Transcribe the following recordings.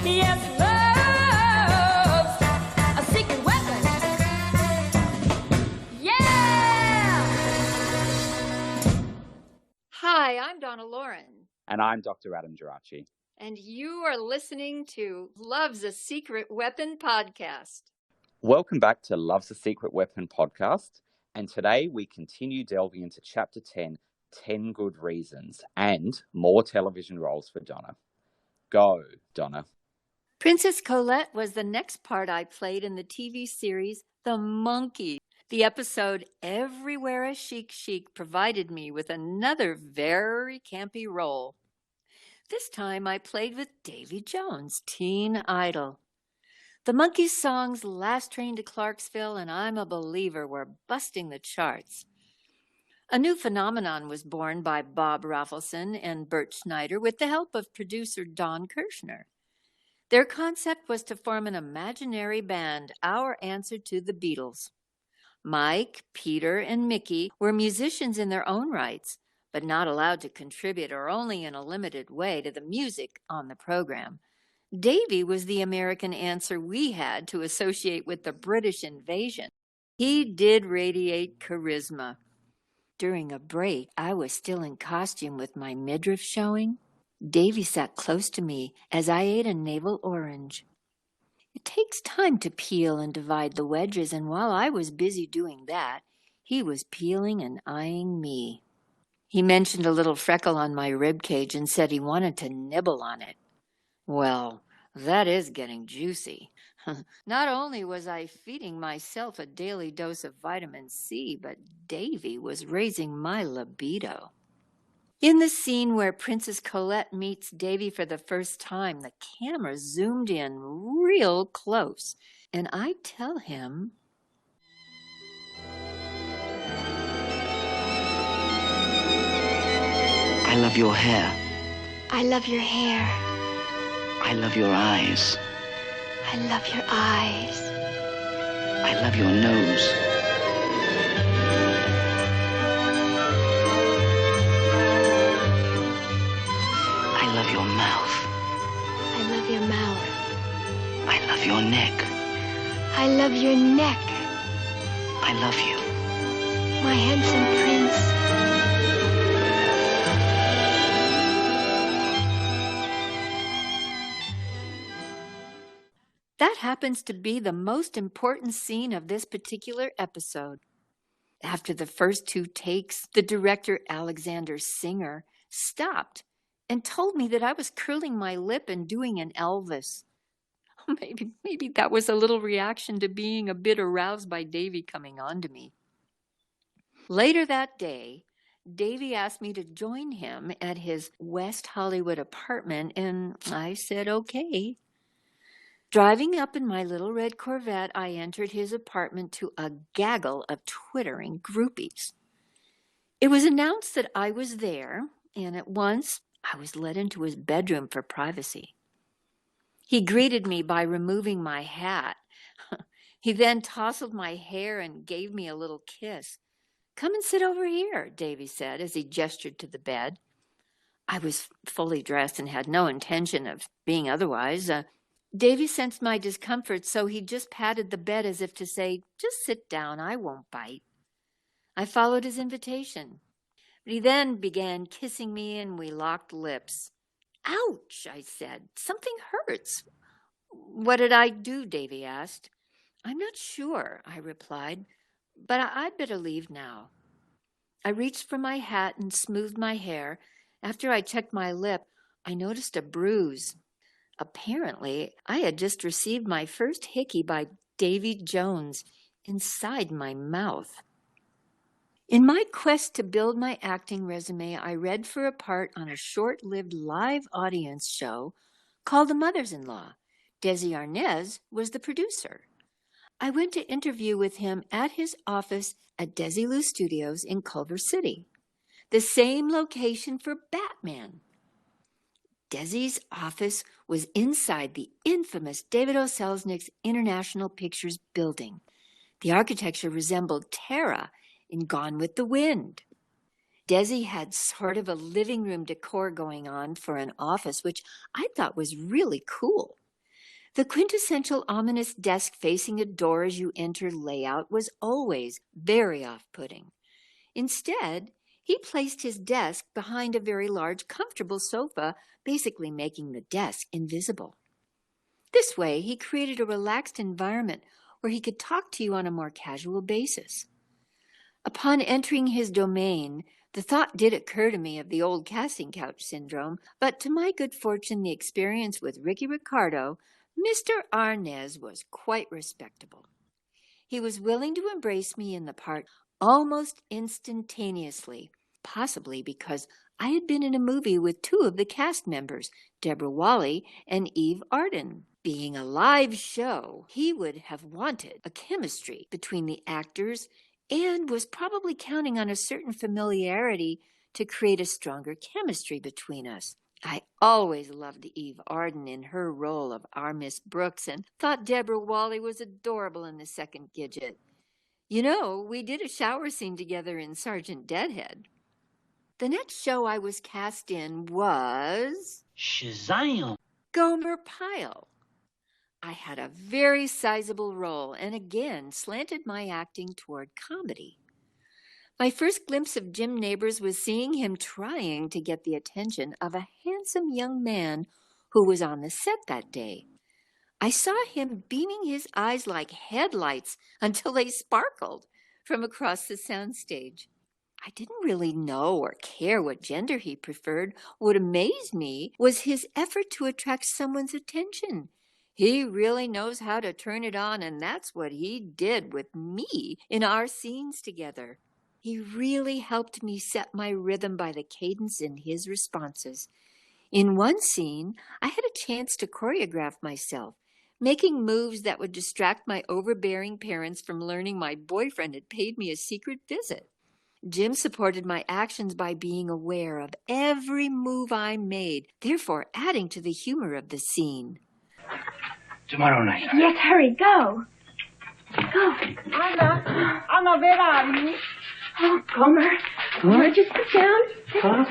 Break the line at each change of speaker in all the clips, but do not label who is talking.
Yes, love's a secret weapon. Yeah!
Hi, I'm Donna Loren.
And I'm Dr. Adam Gerace.
And you are listening to Love's a Secret Weapon podcast.
Welcome back to Love's a Secret Weapon podcast. And today we continue delving into Chapter 10, 10 Good Reasons, and more television roles for Donna. Go, Donna.
Princess Colette was the next part I played in the TV series The Monkees. The episode Everywhere a Chic Chic provided me with another very campy role. This time I played with Davy Jones, teen idol. The Monkees songs Last Train to Clarksville and I'm a Believer were busting the charts. A new phenomenon was born by Bob Rafelson and Bert Schneider with the help of producer Don Kirshner. Their concept was to form an imaginary band, our answer to the Beatles. Mike, Peter, and Mickey were musicians in their own rights, but not allowed to contribute or only in a limited way to the music on the program. Davy was the American answer we had to associate with the British invasion. He did radiate charisma. During a break, I was still in costume with my midriff showing. Davy sat close to me as I ate a navel orange. It takes time to peel and divide the wedges, and while I was busy doing that, he was peeling and eyeing me. He mentioned a little freckle on my rib cage and said he wanted to nibble on it. Well, that is getting juicy. Not only was I feeding myself a daily dose of vitamin C, but Davy was raising my libido. In the scene where Princess Colette meets Davy for the first time, the camera zoomed in real close, and I tell him,
I love your hair.
I love your hair.
I love your eyes.
I love your eyes.
I love your nose. I love your mouth.
I love your mouth.
I love your neck.
I love your neck.
I love you.
My handsome prince.
that happens to be the most important scene of this particular episode. After the first two takes, the director, Alexander Singer, stopped and told me that I was curling my lip and doing an Elvis. Maybe that was a little reaction to being a bit aroused by Davy coming on to me. Later that day, Davy asked me to join him at his West Hollywood apartment, and I said okay. Driving up in my little red Corvette, I entered his apartment to a gaggle of twittering groupies. It was announced that I was there, and at once I was led into his bedroom for privacy. He greeted me by removing my hat. He then tousled my hair and gave me a little kiss. "Come and sit over here," Davy said as he gestured to the bed. I was fully dressed and had no intention of being otherwise. Davy sensed my discomfort, so he just patted the bed as if to say, "Just sit down, I won't bite." I followed his invitation. But he then began kissing me and we locked lips. "Ouch," I said. "Something hurts." "What did I do?" Davy asked. "I'm not sure," I replied, "but I'd better leave now." I reached for my hat and smoothed my hair. After I checked my lip, I noticed a bruise. Apparently, I had just received my first hickey by Davy Jones inside my mouth. In my quest to build my acting resume, I read for a part on a short-lived live audience show called The Mothers-in-Law. Desi Arnaz was the producer. I went to interview with him at his office at Desilu Studios in Culver City, the same location for Batman. Desi's office was inside the infamous David O. Selznick's International Pictures building. The architecture resembled Terra in Gone with the Wind. Desi had sort of a living room decor going on for an office, which I thought was really cool. The quintessential ominous desk facing a door as you enter layout was always very off-putting. Instead, he placed his desk behind a very large, comfortable sofa, basically making the desk invisible. This way, he created a relaxed environment where he could talk to you on a more casual basis. Upon entering his domain, the thought did occur to me of the old casting couch syndrome, but to my good fortune, the experience with Ricky Ricardo, Mr. Arnaz was quite respectable. He was willing to embrace me in the part almost instantaneously, possibly because I had been in a movie with two of the cast members, Deborah Wally and Eve Arden. Being a live show, he would have wanted a chemistry between the actors and was probably counting on a certain familiarity to create a stronger chemistry between us. I always loved Eve Arden in her role of our Miss Brooks and thought Deborah Wally was adorable in The Second Gidget. You know, we did a shower scene together in Sergeant Deadhead. The next show I was cast in was
Shazam!
Gomer Pyle. I had a very sizable role and again slanted my acting toward comedy. My first glimpse of Jim Neighbors was seeing him trying to get the attention of a handsome young man who was on the set that day. I saw him beaming his eyes like headlights until they sparkled from across the soundstage. I didn't really know or care what gender he preferred. What amazed me was his effort to attract someone's attention. He really knows how to turn it on, and that's what he did with me in our scenes together. He really helped me set my rhythm by the cadence in his responses. In one scene, I had a chance to choreograph myself, making moves that would distract my overbearing parents from learning my boyfriend had paid me a secret visit. Jim supported my actions by being aware of every move I made, therefore adding to the humor of the scene.
Tomorrow night.
Yes, hurry, go. Go.
Anna, where are you?
Oh, Gomer. Gomer, just sit down. Sit down.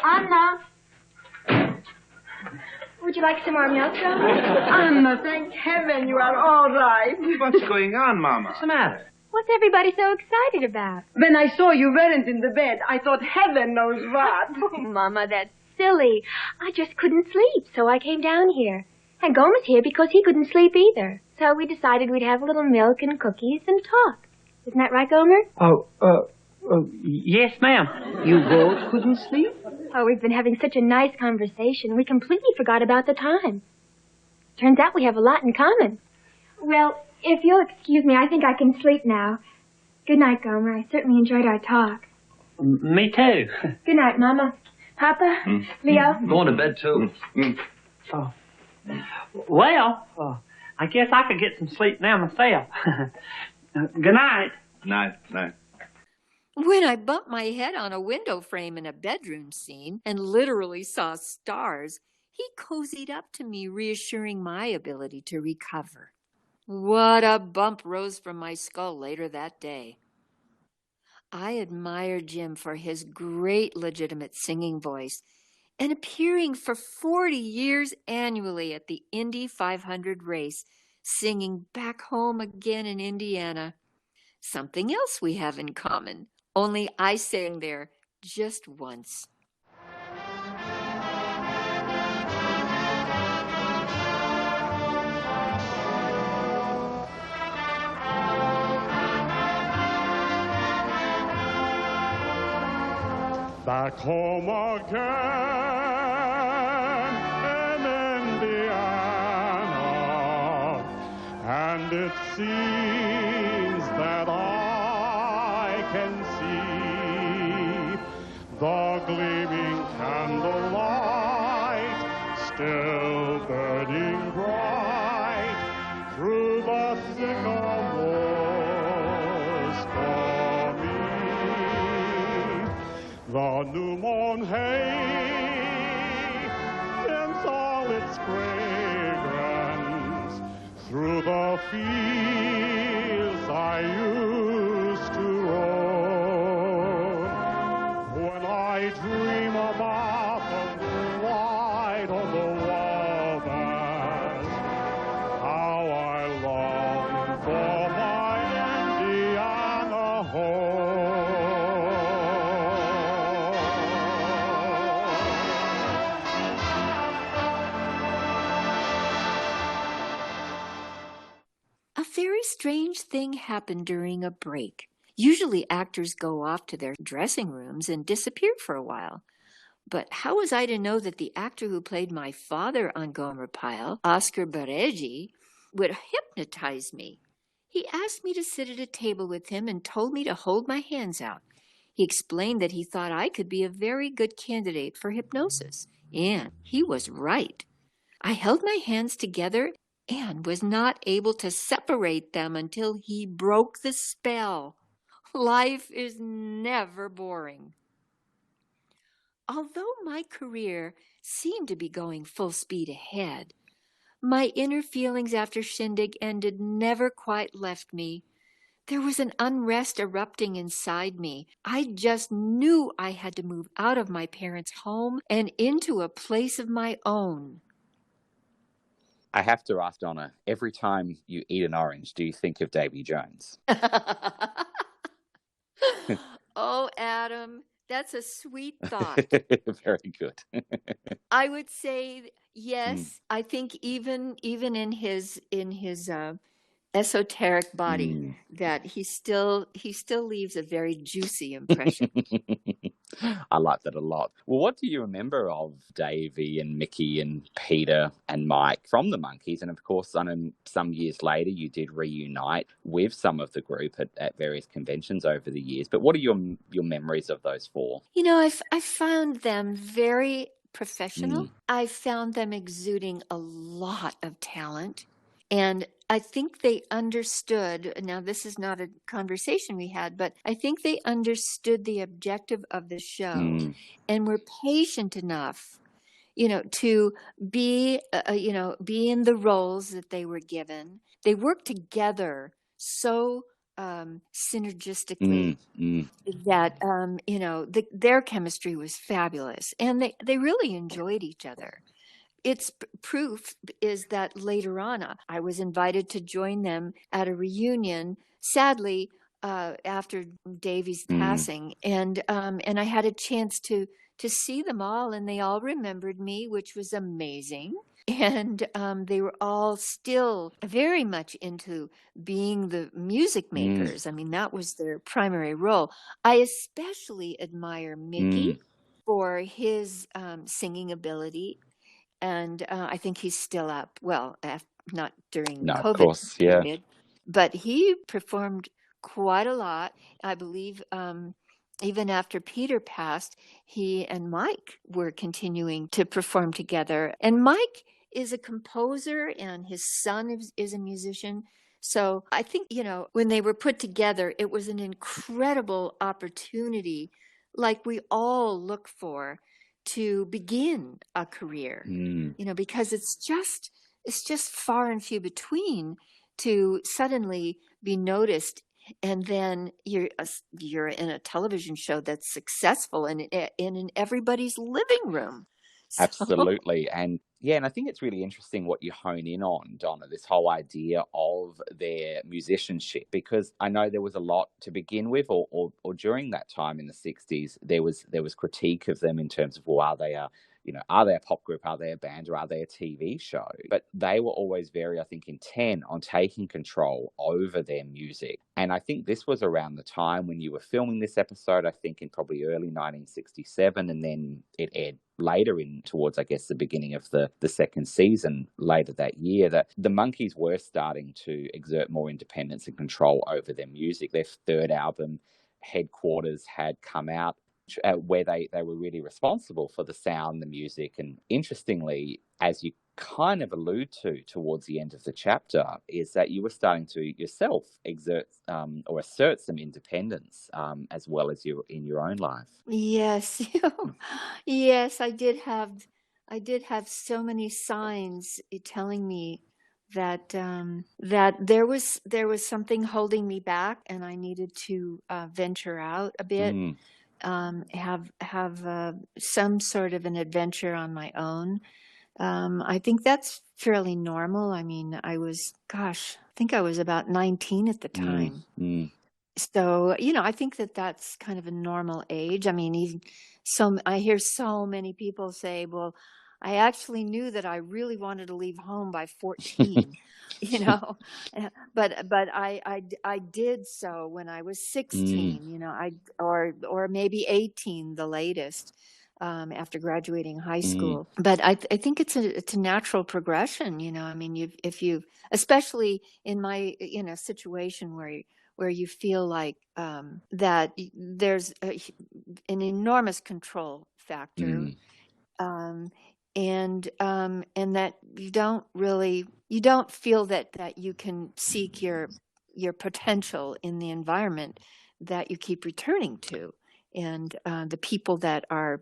Anna.
Would you like some more milk, Gomer?
Anna, thank heaven you are all right.
What's going on, Mama?
What's the matter?
What's everybody so excited about?
When I saw you weren't in the bed, I thought heaven knows what.
Oh, Mama, that's silly. I just couldn't sleep, so I came down here. And Gomer's here because he couldn't sleep either. So we decided we'd have a little milk and cookies and talk. Isn't that right, Gomer?
Yes, ma'am. You both couldn't sleep?
Oh, we've been having such a nice conversation, we completely forgot about the time. Turns out we have a lot in common. Well, if you'll excuse me, I think I can sleep now. Good night, Gomer. I certainly enjoyed our talk.
Me too.
Good night, Mama. Papa? Leo?
Going to bed, too.
Oh. Well, I guess I could get some sleep now myself. Good night.
Night.
When I bumped my head on a window frame in a bedroom scene and literally saw stars, he cozied up to me, reassuring my ability to recover. What a bump rose from my skull later that day. I admire Jim for his great legitimate singing voice and appearing for 40 years annually at the Indy 500 race, singing Back Home Again in Indiana. Something else we have in common, only I sang there just once.
Back home again in Indiana, and it seems that I can see the gleaming candlelight still burning bright through the sycamores for me. The new mown hay sends all its fragrance through the fields I used to roam. When I
thing happened during a break. Usually actors go off to their dressing rooms and disappear for a while. But how was I to know that the actor who played my father on Gomer Pyle, Oscar Baregi, would hypnotize me? He asked me to sit at a table with him and told me to hold my hands out. He explained that he thought I could be a very good candidate for hypnosis, and he was right. I held my hands together and was not able to separate them until he broke the spell. Life is never boring. Although my career seemed to be going full speed ahead, my inner feelings after Shindig ended never quite left me. There was an unrest erupting inside me. I just knew I had to move out of my parents' home and into a place of my own.
I have to ask, Donna, every time you eat an orange, do you think of Davy Jones?
Oh, Adam, that's a sweet thought.
Very good.
I would say yes. I think even in his esoteric body, that he still leaves a very juicy impression.
I like that a lot. Well, what do you remember of Davy and Mickey and Peter and Mike from the Monkees? And of course, I know some years later you did reunite with some of the group at various conventions over the years. But what are your memories of those four?
You know, I found them very professional. I found them exuding a lot of talent. And I think they understood, now this is not a conversation we had, but I think they understood the objective of the show and were patient enough, to be in the roles that they were given. They worked together so synergistically that, their chemistry was fabulous, and they really enjoyed each other. Its proof is that later on, I was invited to join them at a reunion, sadly, after Davy's passing. And I had a chance to see them all, and they all remembered me, which was amazing. And they were all still very much into being the music makers. I mean, that was their primary role. I especially admire Mickey for his singing ability. And I think he's still up. Well, not during COVID
of course, yeah.
period, but he performed quite a lot. I believe even after Peter passed, he and Mike were continuing to perform together. And Mike is a composer, and his son is a musician. So I think, when they were put together, it was an incredible opportunity, like we all look for, to begin a career, because it's just far and few between to suddenly be noticed, and then you're in a television show that's successful and in everybody's living room. So.
Absolutely. And I think it's really interesting what you hone in on, Donna, this whole idea of their musicianship, because I know there was a lot to begin with, or during that time in the 60s, there was critique of them in terms of, well, are they a pop group, are they a band, or are they a TV show? But they were always very, I think, intent on taking control over their music. And I think this was around the time when you were filming this episode, I think in probably early 1967, and then it aired later towards, I guess, the beginning of the second season later that year, that the Monkees were starting to exert more independence and control over their music. Their third album, Headquarters, had come out, where they were really responsible for the sound, the music. And interestingly, as you kind of allude to towards the end of the chapter, is that you were starting to yourself exert or assert some independence as well as in your own life.
Yes. Yes, I did have so many signs telling me that there was something holding me back, and I needed to venture out a bit. Have some sort of an adventure on my own. I think that's fairly normal. I mean, I think I was about 19 at the time. So, I think that's kind of a normal age. I mean, I hear so many people say, well, I actually knew that I really wanted to leave home by 14, you know, but I did so when I was 16, you know, or maybe 18, the latest. After graduating high school, but I think it's a natural progression. You know, I mean, if you, especially in my situation where you feel like that there's an enormous control factor, and that you don't feel that you can seek your potential in the environment that you keep returning to, and the people that are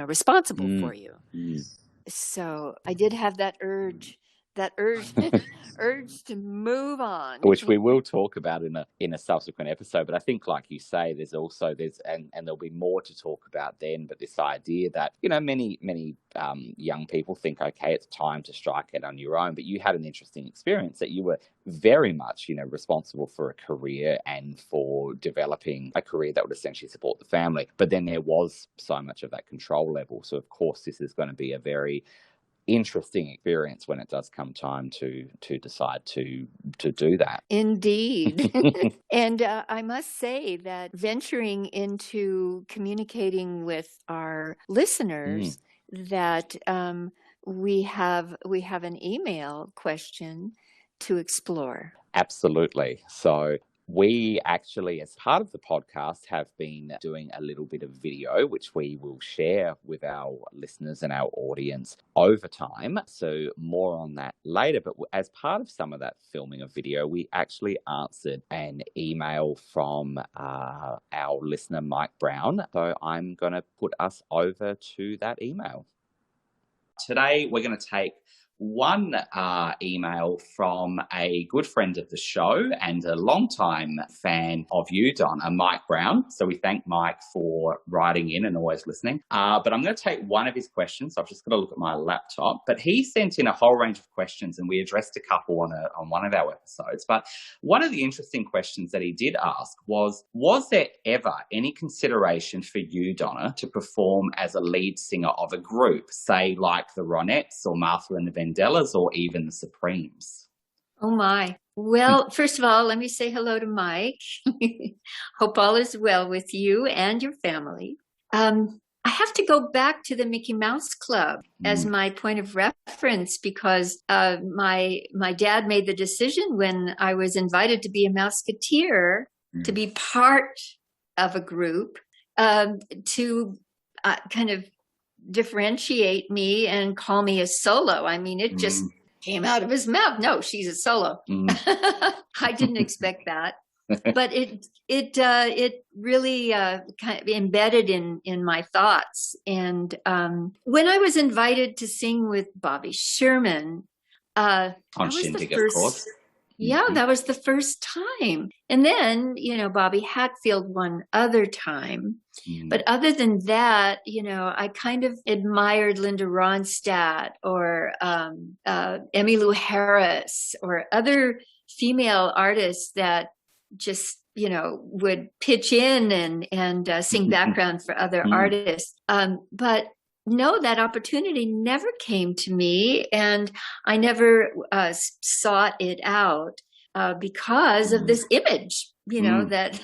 responsible for you. So I did have that urge urge to move on,
which we will talk about in a subsequent episode. But I think, like you say, there's and there'll be more to talk about then. But this idea that, you know, many young people think, okay, it's time to strike out on your own. But you had an interesting experience that you were very much, you know, responsible for a career and for developing a career that would essentially support the family. But then there was so much of that control level. So of course, this is going to be a very interesting experience when it does come time to decide to do that.
Indeed. And I must say that venturing into communicating with our listeners, that we have an email question to explore.
Absolutely. So we actually, as part of the podcast, have been doing a little bit of video, which we will share with our listeners and our audience over time. So more on that later. But as part of some of that filming of video, we actually answered an email from our listener, Mike Brown. So I'm going to put us over to that email. Today, we're going to take one email from a good friend of the show and a longtime fan of you, Donna, Mike Brown. So we thank Mike for writing in and always listening. But I'm going to take one of his questions. So I've just got to look at my laptop. But he sent in a whole range of questions, and we addressed a couple on one of our episodes. But one of the interesting questions that he did ask was there ever any consideration for you, Donna, to perform as a lead singer of a group, say like the Ronettes or Martha and the Vandellas or even the Supremes?
Oh my. Well, first of all, let me say hello to Mike. Hope all is well with you and your family. I have to go back to the Mickey Mouse Club as my point of reference, because my dad made the decision when I was invited to be a Mouseketeer to be part of a group to kind of differentiate me and call me a solo. I mean, it just came out of his mouth. No, she's a solo. I didn't expect that, but it really kind of embedded in my thoughts. And when I was invited to sing with Bobby Sherman,
on Shindig, of course.
Yeah, that was the first time. And then, you know, Bobby Hatfield one other time. But other than that, you know, I kind of admired Linda Ronstadt or Emmylou Harris or other female artists that just, you know, would pitch in and sing background for other artists. But no, that opportunity never came to me, and I never sought it out because of this image, you know, that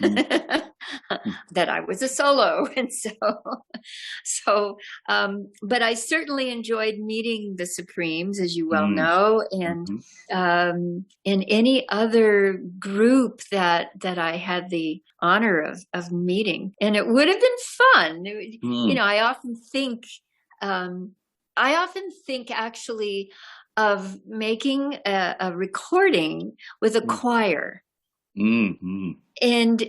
that I was a solo. And but I certainly enjoyed meeting the Supremes, as you well know, and any other group that I had the honor of meeting. And it would have been fun. You know, I often think actually of making a recording with a choir and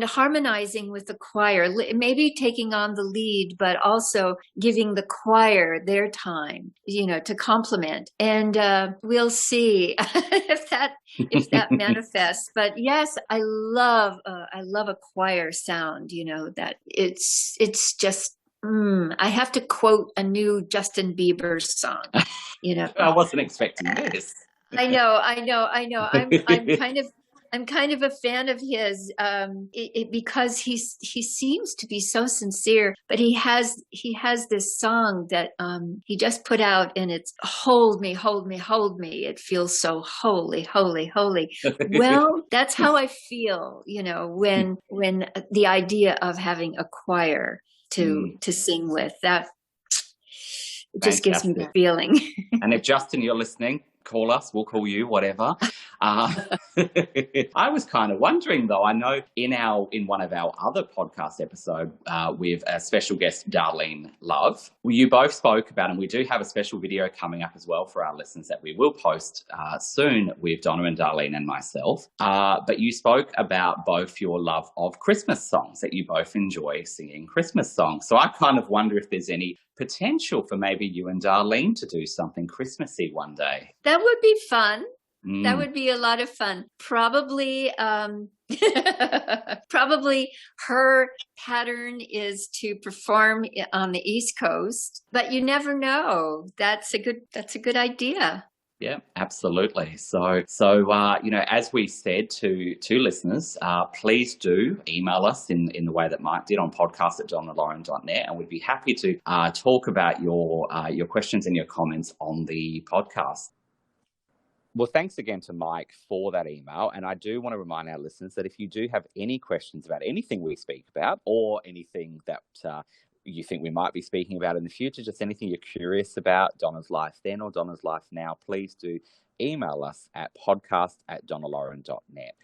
harmonizing with the choir, maybe taking on the lead, but also giving the choir their time, you know, to complement. And we'll see if that manifests. But yes, I love a choir sound. You know, that it's just. I have to quote a new Justin Bieber song. You know,
I wasn't expecting this.
I know. I'm kind of I'm kind of a fan of his, because he seems to be so sincere. But he has this song that he just put out, and it's "Hold Me, Hold Me, Hold Me." It feels so holy, holy, holy. Well, that's how I feel, when the idea of having a choir to sing with, that it just gives me the feeling.
And if Justin, you're listening, call us. We'll call you, whatever. I was kind of wondering, though. I know in one of our other podcast episodes with a special guest, Darlene Love, you both spoke about, and we do have a special video coming up as well for our listeners that we will post soon with Donna and Darlene and myself. But you spoke about both your love of Christmas songs, that you both enjoy singing Christmas songs. So I kind of wonder if there's any potential for maybe you and Darlene to do something Christmassy one day.
That would be fun. That would be a lot of fun. Probably, probably her pattern is to perform on the East Coast, but you never know. That's a good idea.
Yeah, absolutely. So as we said to listeners, please do email us in the way that Mike did on podcast@donnaloren.net, and we'd be happy to talk about your questions and your comments on the podcast. Well, thanks again to Mike for that email. And I do want to remind our listeners that if you do have any questions about anything we speak about, or anything that you think we might be speaking about in the future, just anything you're curious about, Donna's life then or Donna's life now, please do email us at podcast@donnaloren.net.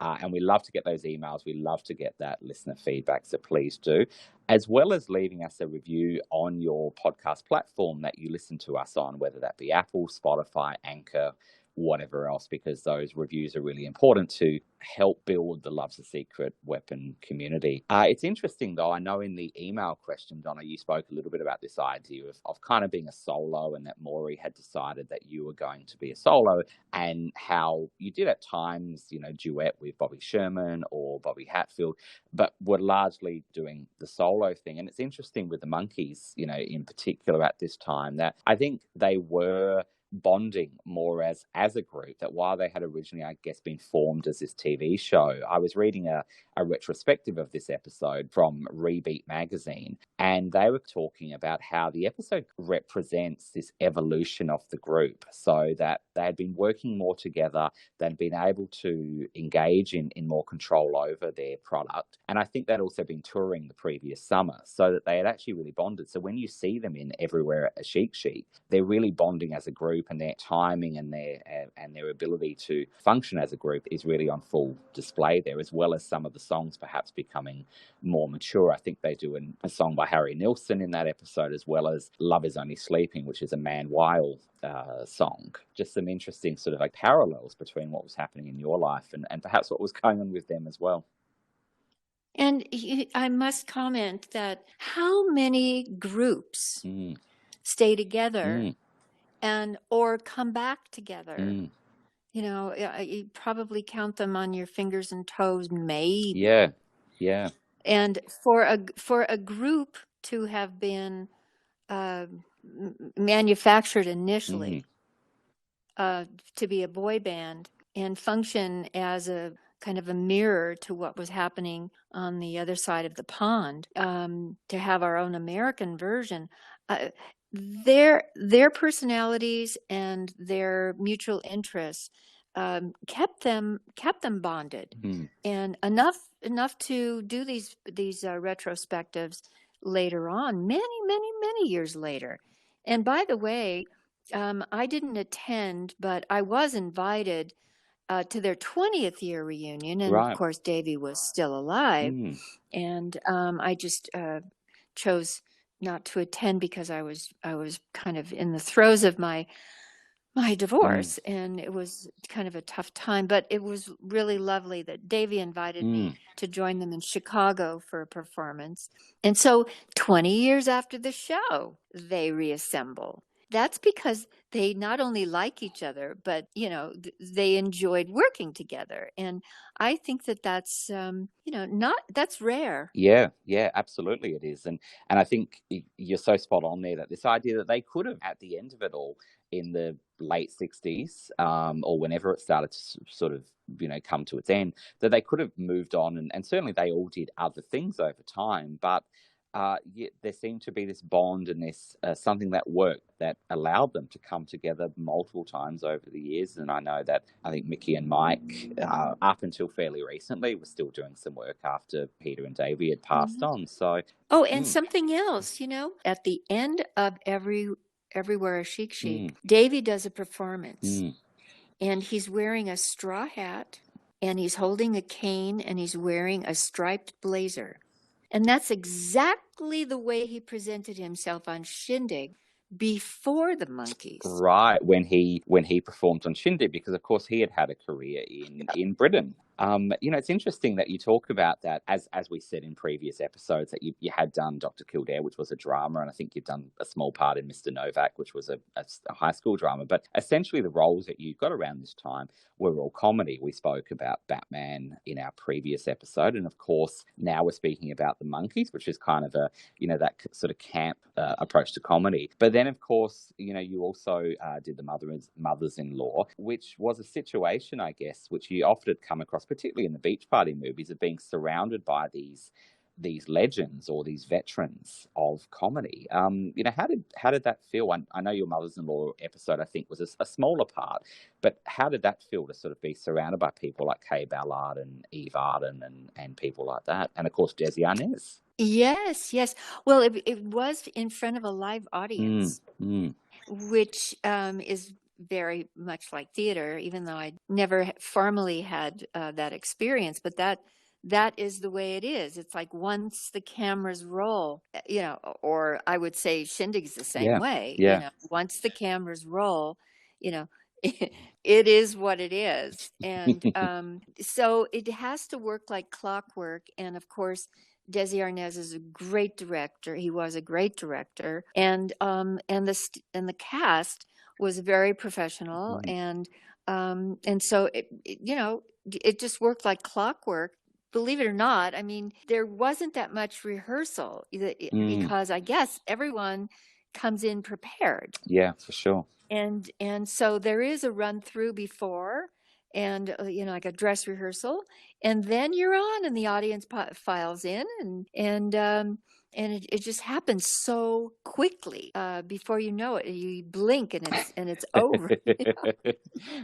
And we love to get those emails. We love to get that listener feedback, so please do. As well as leaving us a review on your podcast platform that you listen to us on, whether that be Apple, Spotify, Anchor, whatever else, because those reviews are really important to help build the Love's a Secret weapon community. It's interesting, though. I know in the email question, Donna, you spoke a little bit about this idea of kind of being a solo, and that Maury had decided that you were going to be a solo, and how you did at times, duet with Bobby Sherman or Bobby Hatfield, but were largely doing the solo thing. And it's interesting with the Monkees, in particular at this time, that I think they were bonding more as a group, that while they had originally, I guess, been formed as this TV show. I was reading a retrospective of this episode from Rebeat magazine, and they were talking about how the episode represents this evolution of the group, so that they had been working more together, they'd been able to engage in more control over their product, and I think they'd also been touring the previous summer, so that they had actually really bonded. So when you see them in Everywhere a Chic Chic, they're really bonding as a group, and their timing and their ability to function as a group is really on full display there, as well as some of the songs perhaps becoming more mature. I think they do a song by Harry Nilsson in that episode, as well as Love Is Only Sleeping, which is a Man Weil song. Just some interesting sort of parallels between what was happening in your life and perhaps what was going on with them as well.
And I must comment that how many groups stay together or come back together. You probably count them on your fingers and toes, maybe.
Yeah.
And for a group to have been manufactured initially to be a boy band and function as a kind of a mirror to what was happening on the other side of the pond, to have our own American version. Their personalities and their mutual interests kept them bonded, and enough to do these retrospectives later on, many years later. And by the way, I didn't attend, but I was invited to their 20th year reunion, and of course Davy was still alive, and I just chose not to attend because I was kind of in the throes of my divorce, and it was kind of a tough time. But it was really lovely that Davy invited me to join them in Chicago for a performance. And so 20 years after the show, they reassemble. that's because they not only like each other, but, they enjoyed working together. And I think that that's, that's rare.
Yeah, yeah, absolutely it is. And I think you're so spot on there that this idea that they could have, at the end of it all, in the late 60s, or whenever it started to sort of, come to its end, that they could have moved on. And certainly they all did other things over time. But yet there seemed to be this bond and this something that worked that allowed them to come together multiple times over the years. And I think Mickey and Mike, up until fairly recently, were still doing some work after Peter and Davy had passed on. So,
and something else, at the end of Everywhere a Chic Chic, Davy does a performance, and he's wearing a straw hat, and he's holding a cane, and he's wearing a striped blazer. And that's exactly the way he presented himself on Shindig before the Monkees.
Right, when he performed on Shindig, because of course he had a career in Britain. It's interesting that you talk about that, as we said in previous episodes, that you had done Dr. Kildare, which was a drama, and I think you've done a small part in Mr. Novak, which was a high school drama. But essentially the roles that you got around this time were all comedy. We spoke about Batman in our previous episode, and of course now we're speaking about the Monkees, which is kind of a, that sort of camp approach to comedy. But then of course, you also did the Mothers-in-Law, which was a situation, I guess, which you often come across, particularly in the beach party movies, of being surrounded by these legends or these veterans of comedy. How did that feel? I know your Mothers-in-Law episode, I think, was a smaller part, but how did that feel to sort of be surrounded by people like Kay Ballard and Eve Arden and people like that, and of course Desi Arnaz?
Yes. Well, it was in front of a live audience, which is very much like theater, even though I never formally had that experience. But that is the way it is. It's like once the cameras roll, or I would say Shindig's the same way.
Yeah.
Once the cameras roll, it is what it is. And so it has to work like clockwork. And of course, Desi Arnaz is a great director. He was a great director. And the cast was very professional, and so it just worked like clockwork. Believe it or not, I mean, there wasn't that much rehearsal because I guess everyone comes in prepared.
Yeah, for sure.
And so there is a run through before, and like a dress rehearsal, and then you're on, and the audience files in, and it just happens so quickly. Before you know it, you blink and it's over.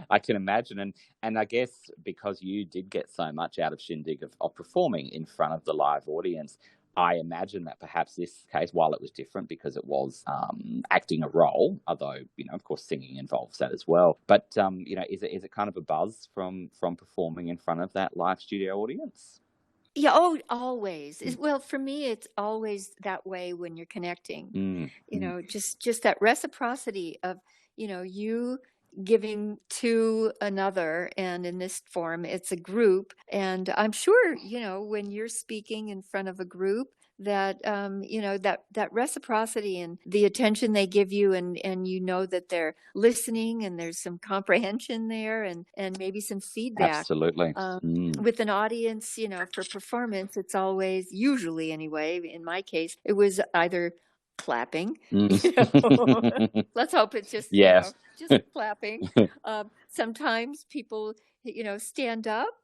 I can imagine, and I guess because you did get so much out of Shindig of performing in front of the live audience, I imagine that perhaps this case, while it was different because it was acting a role, although of course singing involves that as well. But is it kind of a buzz from performing in front of that live studio audience?
Yeah, always. Well, for me, it's always that way when you're connecting. Just that reciprocity of you giving to another, and in this form it's a group, and I'm sure when you're speaking in front of a group that that reciprocity and the attention they give you, and that they're listening, and there's some comprehension there, and maybe some feedback.
Absolutely.
With an audience, for performance, it's always, usually anyway, in my case, it was either clapping. Let's hope it's just just clapping. Sometimes people stand up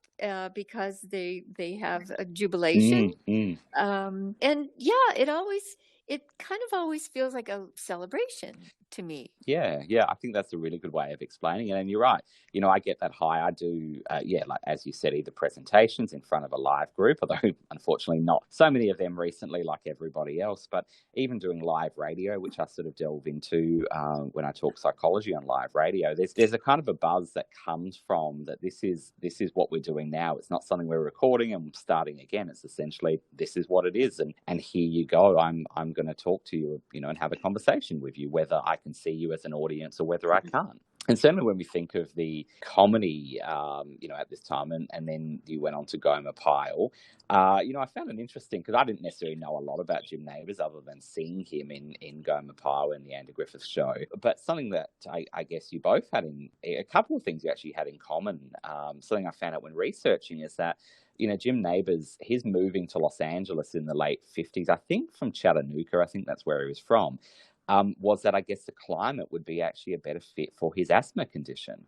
because they have a jubilation. And it kind of always feels like a celebration to me.
Yeah, I think that's a really good way of explaining it. And you're right. I get that high. I do, like as you said, either presentations in front of a live group, although unfortunately not so many of them recently like everybody else, but even doing live radio, which I sort of delve into when I talk psychology on live radio. There's a kind of a buzz that comes from that this is what we're doing now. It's not something we're recording and starting again. It's essentially, this is what it is. And here you go. I'm going to talk to you, and have a conversation with you, whether I can see you as an audience or whether I can't. And certainly when we think of the comedy, at this time, and then you went on to Gomer Pyle, I found it interesting because I didn't necessarily know a lot about Jim Nabors other than seeing him in Gomer Pyle and the Andy Griffith Show. But something that I guess you both had a couple of things you actually had in common, something I found out when researching is that, Jim Nabors, his moving to Los Angeles in the late 50s, I think from Chattanooga, I think that's where he was from, was that I guess the climate would be actually a better fit for his asthma condition.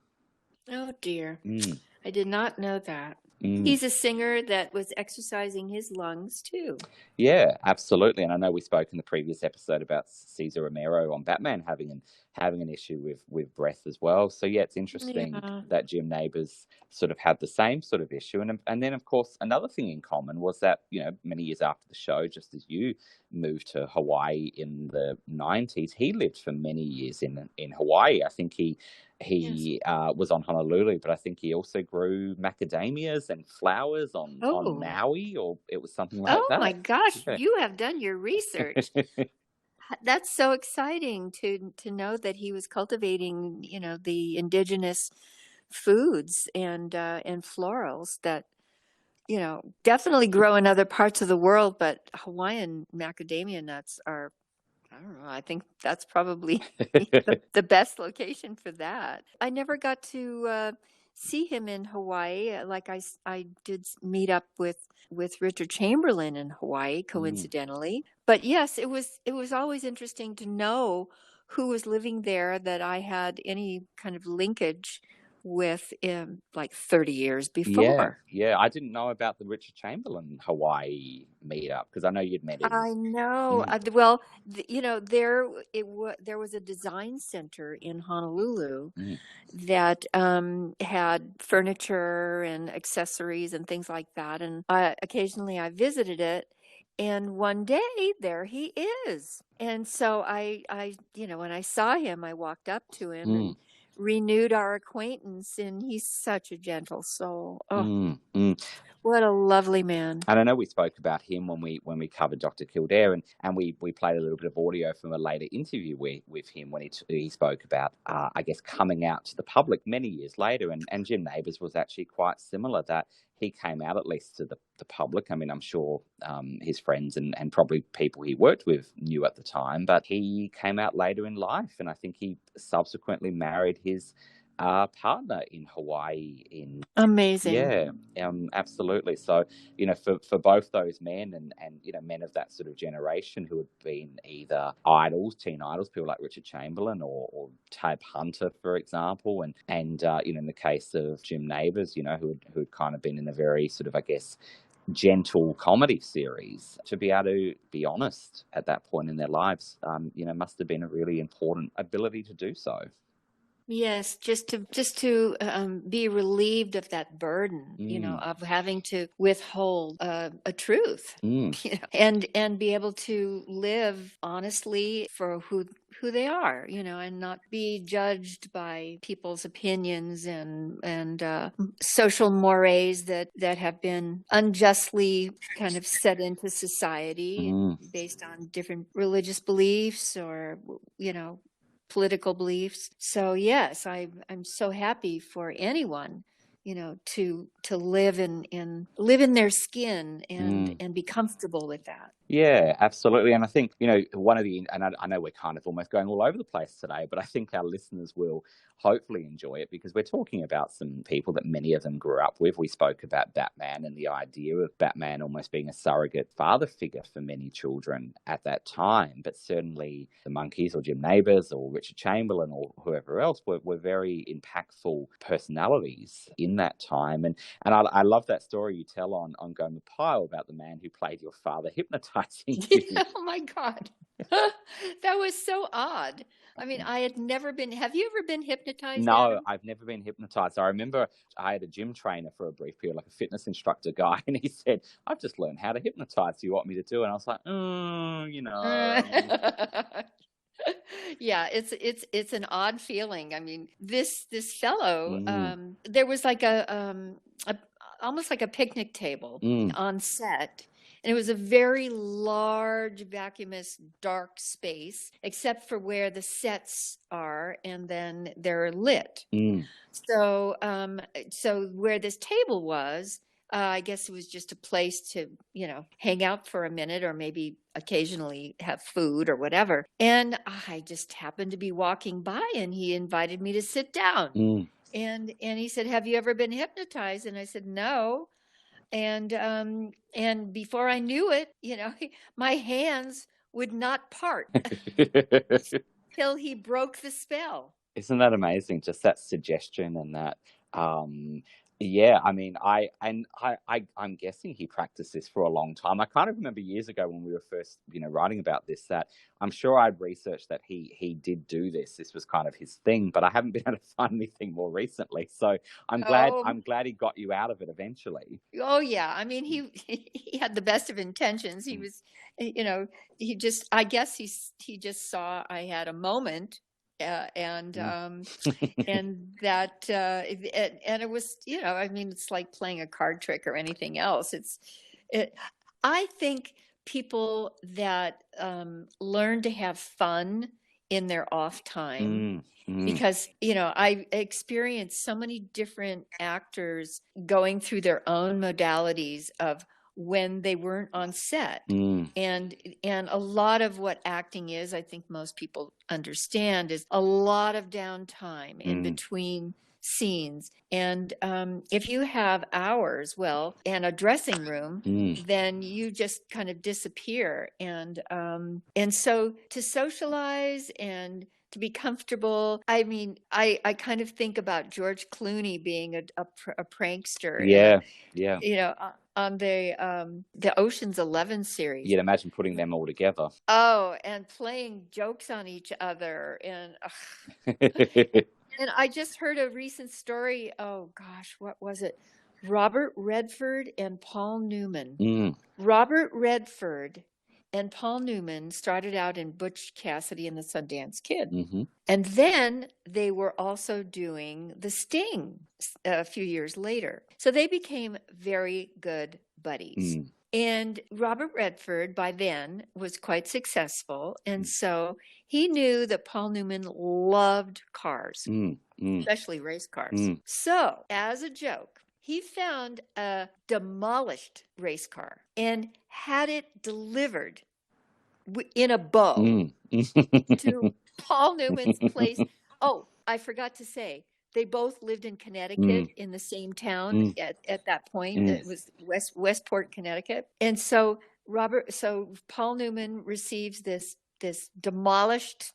Oh, dear.
Mm.
I did not know that.
Mm.
He's a singer that was exercising his lungs, too.
Yeah, absolutely. And I know we spoke in the previous episode about Cesar Romero on Batman having an issue with breath as well. So, yeah, it's interesting that Jim Nabors sort of had the same sort of issue. And then, of course, another thing in common was that, many years after the show, just as you moved to Hawaii in the 90s, he lived for many years in Hawaii. I think he was on Honolulu, but I think he also grew macadamias and flowers on Maui, or it was something like that.
Oh, my gosh. Yeah. You have done your research. That's so exciting to know that he was cultivating, the indigenous foods and florals that, definitely grow in other parts of the world, but Hawaiian macadamia nuts are, I don't know, I think that's probably the best location for that. I never got to see him in Hawaii. Like I did meet up with Richard Chamberlain in Hawaii, coincidentally. But yes, it was always interesting to know who was living there that I had any kind of linkage with like 30 years before.
Yeah. I didn't know about the Richard Chamberlain Hawaii meetup because I know you'd met him.
I know. There was a design center in Honolulu that had furniture and accessories and things like that. And occasionally I visited it. And one day, there he is. And so I when I saw him, I walked up to him and renewed our acquaintance, and he's such a gentle soul. Oh, what a lovely man.
And I know we spoke about him when we covered Dr. Kildare, and we played a little bit of audio from a later interview with him when he spoke about, I guess, coming out to the public many years later. And Jim Nabors was actually quite similar, that he came out at least to the public. I mean, I'm sure his friends and probably people he worked with knew at the time, but he came out later in life, and I think he subsequently married his partner in Hawaii.
Amazing.
Yeah, absolutely. So, for both those men and men of that sort of generation who had been either idols, teen idols, people like Richard Chamberlain or Tab Hunter, for example, and in the case of Jim Nabors, who had kind of been in a very sort of, I guess, gentle comedy series, to be able to be honest at that point in their lives, must have been a really important ability to do so.
Yes, just to be relieved of that burden, of having to withhold a truth, and be able to live honestly for who they are, and not be judged by people's opinions and social mores that have been unjustly kind of set into society based on different religious beliefs or, political beliefs. So yes, I'm so happy for anyone, to live in their skin and be comfortable with that.
Yeah, absolutely. And I think, one of the, and I know we're kind of almost going all over the place today, but I think our listeners will hopefully enjoy it because we're talking about some people that many of them grew up with. We spoke about Batman and the idea of Batman almost being a surrogate father figure for many children at that time. But certainly the Monkees or Jim Nabors or Richard Chamberlain or whoever else were very impactful personalities in that time. And I love that story you tell on Gomer Pyle about the man who played your father hypnotizing you.
Oh my God. That was so odd. I mean, I had never been. Have you ever been hypnotized?
No,
Adam?
I've never been hypnotized. I remember I had a gym trainer for a brief period, like a fitness instructor guy, and he said, "I've just learned how to hypnotize. Do you want me to do it?" And I was like,
Yeah, it's an odd feeling. I mean, this fellow, there was like a almost like a picnic table on set. And it was a very large, vacuumous, dark space, except for where the sets are, and then they're lit. So, so where this table was, I guess it was just a place to, hang out for a minute or maybe occasionally have food or whatever. And I just happened to be walking by and he invited me to sit down. And he said, "Have you ever been hypnotized?" And I said, "No." And before I knew it, my hands would not part till he broke the spell.
Isn't that amazing? Just that suggestion and that, yeah, I mean, I'm guessing he practiced this for a long time. I kind of remember years ago when we were first, writing about this, that I'm sure I'd researched that he did do this. This was kind of his thing, but I haven't been able to find anything more recently. So I'm glad he got you out of it eventually.
Oh yeah, I mean he had the best of intentions. He was, I guess he just saw I had a moment. And that, and it was, I mean, it's like playing a card trick or anything else. I think people that learn to have fun in their off time, because, I experienced so many different actors going through their own modalities of when they weren't on set. And a lot of what acting is, I think most people understand, is a lot of downtime in between scenes. And if you have hours, and a dressing room, then you just kind of disappear. And so to socialize and to be comfortable. I mean, I kind of think about George Clooney being a prankster.
Yeah.
On the Ocean's 11 series.
You'd imagine putting them all together.
Oh, and playing jokes on each other. And and I just heard a recent story. Oh gosh, what was it? Robert Redford and Paul Newman. Robert Redford and Paul Newman started out in Butch Cassidy and the Sundance Kid. And then they were also doing The Sting a few years later. So they became very good buddies. And Robert Redford, by then, was quite successful. And so he knew that Paul Newman loved cars, especially race cars. So, as a joke, he found a demolished race car and had it delivered in a bow to Paul Newman's place. Oh, I forgot to say, they both lived in Connecticut in the same town at that point. It was Westport, Connecticut. And so Paul Newman receives this demolished,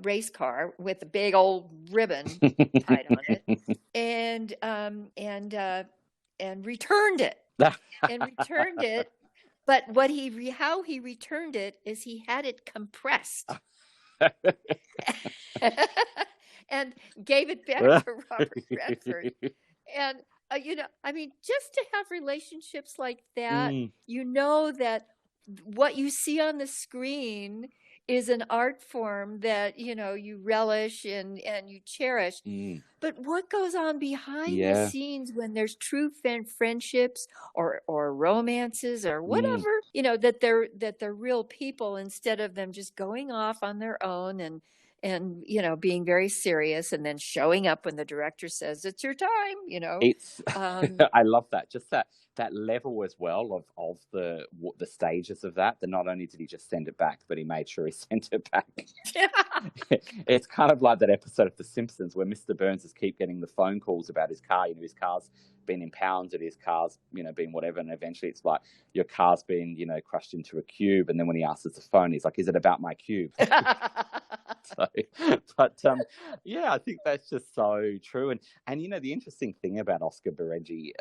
race car with a big old ribbon tied on it, and returned it. But how he returned it is he had it compressed. And gave it back to Robert Redford. And, I mean, just to have relationships like that, that what you see on the screen is an art form that, you relish and you cherish. But what goes on behind the scenes when there's true friendships or romances or whatever, that they're real people instead of them just going off on their own and being very serious and then showing up when the director says it's your time,
It's I love that. Just that level as well of the stages of that not only did he just send it back, but he made sure he sent it back. It's kind of like that episode of The Simpsons where Mr. Burns is keep getting the phone calls about his car. His car's been impounded, his car's been whatever, and eventually it's like your car's been crushed into a cube, and then when he answers the phone he's like, is it about my cube? Yeah, I think that's just so true. And the interesting thing about Oscar Bereggi,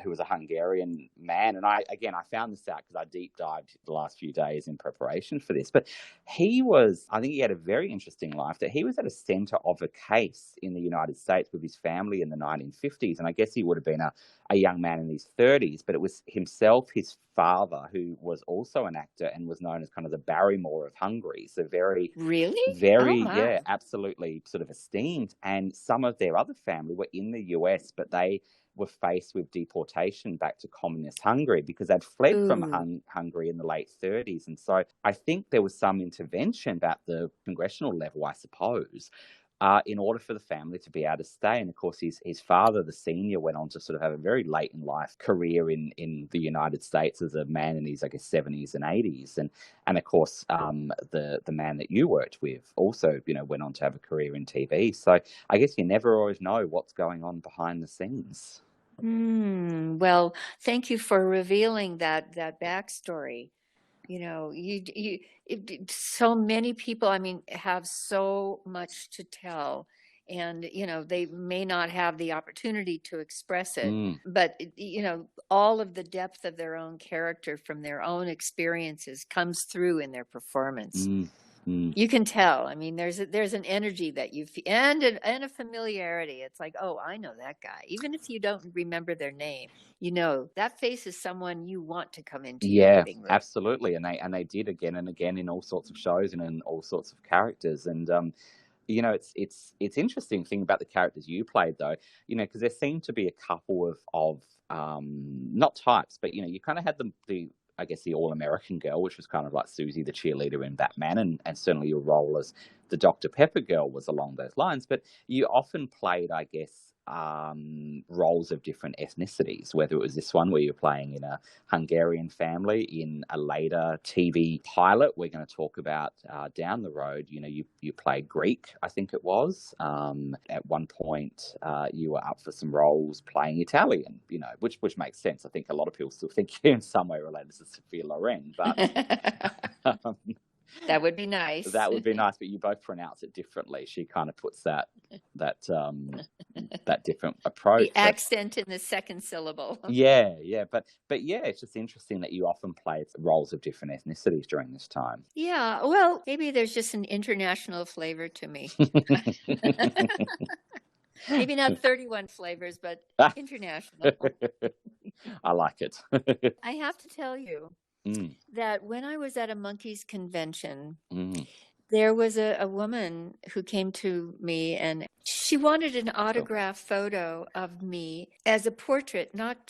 who was a Hungarian man, and I found this out because I deep dived the last few days in preparation for this, but I think he had a very interesting life, that he was at a center of a case in the United States with his family in the 1950s, and I guess he would have been a young man in his 30s, but it was himself, his father, who was also an actor and was known as kind of the Barrymore of Hungary. So very, absolutely sort of esteemed. And some of their other family were in the US, but they were faced with deportation back to communist Hungary because they'd fled from Hungary in the late 30s. And so I think there was some intervention at the congressional level, I suppose, in order for the family to be able to stay. And of course, his father, the senior, went on to sort of have a very late in life career in the United States as a man in his, I guess, 70s and 80s. And of course, the man that you worked with also, went on to have a career in TV. So I guess you never always know what's going on behind the scenes.
Well, thank you for revealing that backstory. So many people, have so much to tell, and, they may not have the opportunity to express it, but, all of the depth of their own character from their own experiences comes through in their performance. You can tell. There's an energy that you feel, and a familiarity. It's like, oh, I know that guy. Even if you don't remember their name, that face is someone you want to come into your living room.
Absolutely. And they did again and again in all sorts of shows and in all sorts of characters. And it's interesting thing about the characters you played though, because there seemed to be a couple of not types, but you kind of had the I guess the all-American girl, which was kind of like Susie, the cheerleader in Batman, and certainly your role as the Dr. Pepper girl was along those lines. But you often played, I guess, roles of different ethnicities, whether it was this one where you're playing in a Hungarian family, in a later TV pilot we're going to talk about down the road, you played Greek, I think it was. At one point you were up for some roles playing Italian, which makes sense. I think a lot of people still think you're in some way related to Sophia Loren, but
that would be nice.
That would be nice, but you both pronounce it differently. She kind of puts that different approach.
The accent in the second syllable.
Yeah. But yeah, it's just interesting that you often play roles of different ethnicities during this time.
Yeah, well, maybe there's just an international flavor to me. Maybe not 31 flavors, but international.
I like it.
I have to tell you that when I was at a Monkees convention, there was a woman who came to me and she wanted an autograph photo of me as a portrait, not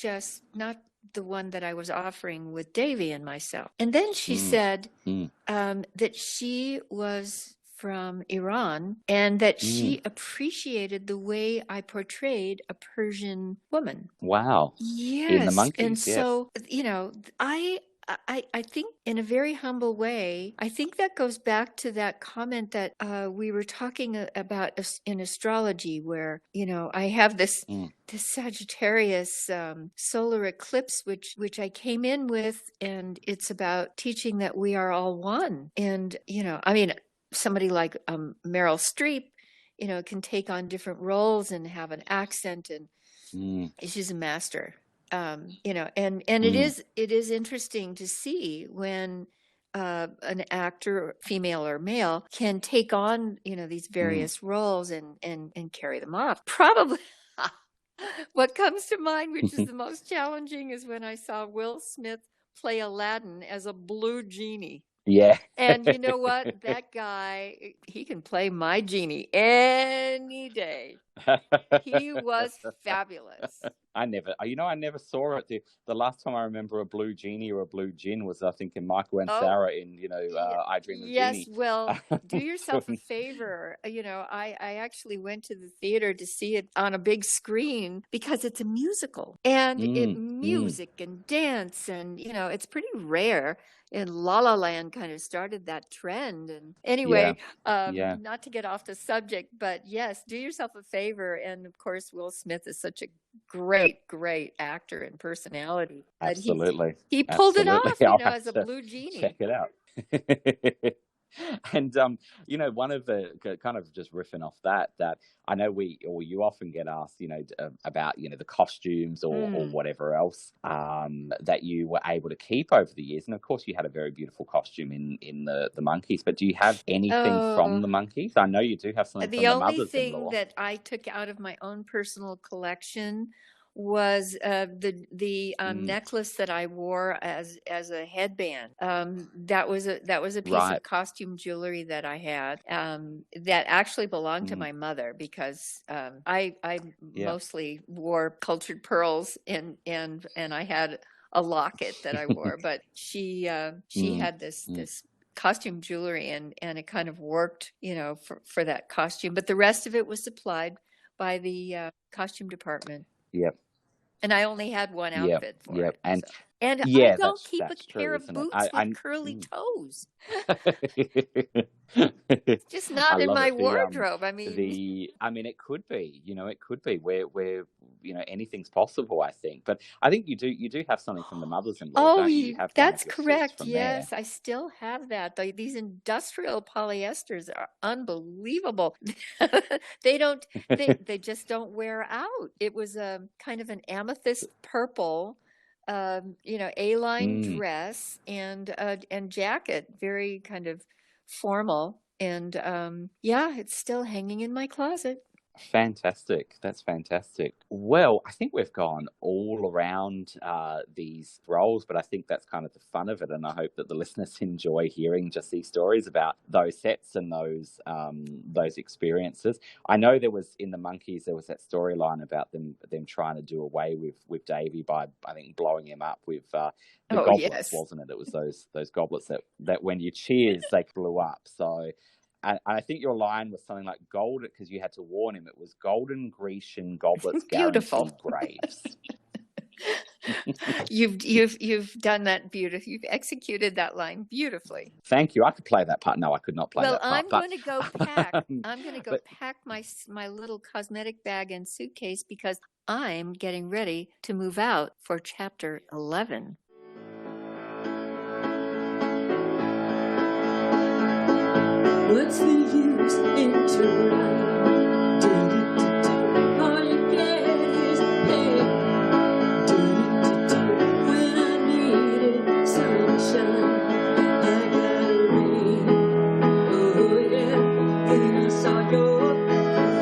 the one that I was offering with Davy and myself. And then she said that she was from Iran and that she appreciated the way I portrayed a Persian woman.
Wow.
Yes.
In the Monkees.
And so, I think in a very humble way, I think that goes back to that comment that we were talking about in astrology where, I have this Sagittarius solar eclipse, which I came in with, and it's about teaching that we are all one. And, somebody like Meryl Streep, can take on different roles and have an accent, and she's a master. And it is interesting to see when an actor, female or male, can take on these various roles and carry them off. Probably what comes to mind, which is the most challenging, is when I saw Will Smith play Aladdin as a blue genie.
Yeah.
And you know what? That guy, he can play my genie any day. He was fabulous.
I never saw it. The last time I remember a blue genie or a blue djinn was, I think, in Michael and Sarah in, I Dream of Jeannie.
Yes, well, do yourself a favor. I actually went to the theater to see it on a big screen because it's a musical. And music and dance and, it's pretty rare. And La La Land kind of started that trend. And anyway, not to get off the subject, but yes, do yourself a favor. And of course, Will Smith is such a great actor and personality.
Absolutely.
He pulled it off, as a blue genie.
Check it out. And, one of the kind of just riffing off that I know you often get asked, about, the costumes or whatever else that you were able to keep over the years. And of course, you had a very beautiful costume in the Monkees. But do you have anything from the Monkees? I know you do have something from the Mothers-in-Law.
The only thing that I took out of my own personal collection was the necklace that I wore as a headband. That was a piece of costume jewelry that I had that actually belonged to my mother, because I mostly wore cultured pearls, and I had a locket that I wore, but she had this costume jewelry, and it kind of worked, for that costume. But the rest of it was supplied by the costume department.
Yep.
And I only had one outfit for it.
And
so. And
yeah,
I don't keep a
true,
pair of boots with curly toes. It's just not in my wardrobe. I mean,
it could be, it could be where anything's possible, I think. But I think you do have something from the mothers-in-law. Don't you? Have
that's correct.
Yes,
I still have that. These industrial polyesters are unbelievable. They just don't wear out. It was a kind of an amethyst purple, A-line dress and jacket, very kind of formal. And it's still hanging in my closet.
Fantastic. That's fantastic. Well, I think we've gone all around these roles, but I think that's kind of the fun of it. And I hope that the listeners enjoy hearing just these stories about those sets and those experiences. I know there was, in the Monkees, there was that storyline about them trying to do away with Davy by, I think, blowing him up with the goblets, wasn't it? It was those goblets that when you cheers, they blew up. So... And I think your line was something like golden, because you had to warn him. It was golden Grecian goblets, guaranteed graves.
You've done that beautifully. You've executed that line beautifully.
Thank you. I could play that part. No, I could not play that part.
Well, I'm going to go pack. I'm going to go pack my little cosmetic bag and suitcase, because I'm getting ready to move out for chapter 11.
What's the use in trying? All you get is pain. When I needed sunshine, I got rain. Oh yeah, then I saw your face.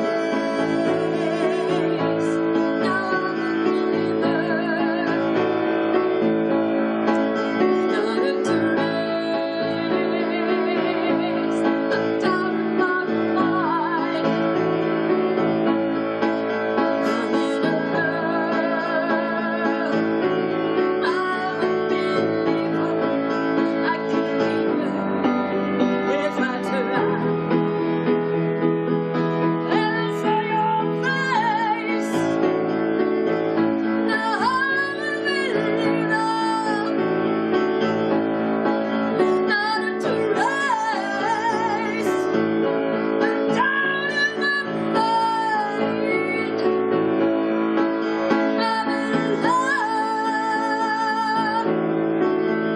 Now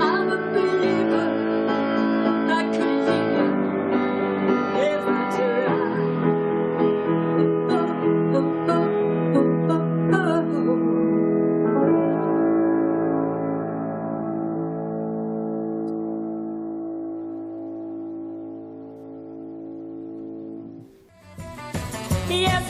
I'm a believer, not a trace. Yes,